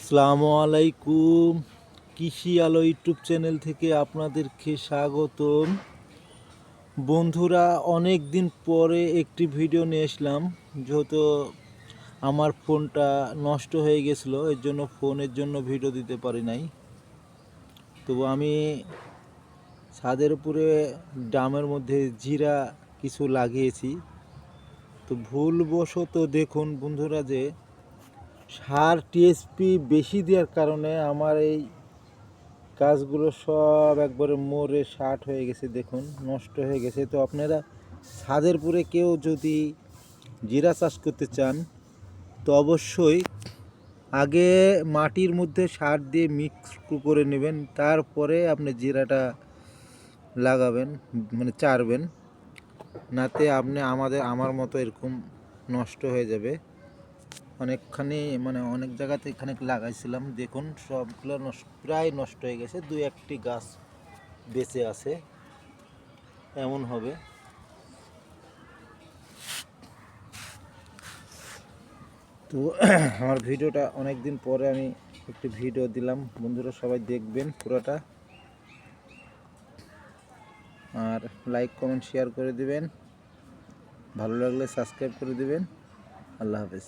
আসসালামু আলাইকুম। কৃষি আলো ইউটিউব চ্যানেল থেকে আপনাদেরকে স্বাগতম। বন্ধুরা, অনেক দিন পরে একটি ভিডিও নিয়ে আসলাম। যেহেতু আমার ফোনটা নষ্ট হয়ে গেছিলো, এর জন্য ফোনের জন্য ভিডিও দিতে পারি নাই। তবু আমি ছাদের উপরে ড্রামের মধ্যে জিরা কিছু লাগিয়েছি। তো ভুলবশত দেখুন বন্ধুরা যে সার টিএসপি বেশি দেওয়ার কারণে আমার এই গাছগুলো সব একবারে মরে ষাট হয়ে গেছে, দেখুন নষ্ট হয়ে গেছে। তো আপনারা ছাদের উপরে কেউ যদি জিরা চাষ করতে চান তো অবশ্যই আগে মাটির মধ্যে সার দিয়ে মিক্স করে নেবেন, তারপরে আপনি জিরাটা লাগাবেন, মানে চারবেন, নাতে আপনি আমার মতো এরকম নষ্ট হয়ে যাবে। অনেকখানি অনেক জায়গাতে এখানে লাগাইছিলাম, দেখুন সবগুলো প্রায় নষ্ট হয়ে গেছে, দুই একটি গাছ বেঁচে আছে, এমন হবে। তো আমার ভিডিওটা অনেক দিন পরে আমি একটি ভিডিও দিলাম, বন্ধুরা সবাই দেখবেন পুরোটা, আর লাইক কমেন্ট শেয়ার করে দিবেন, ভালো লাগলে সাবস্ক্রাইব করে দিবেন। আল্লাহ হাফেজ।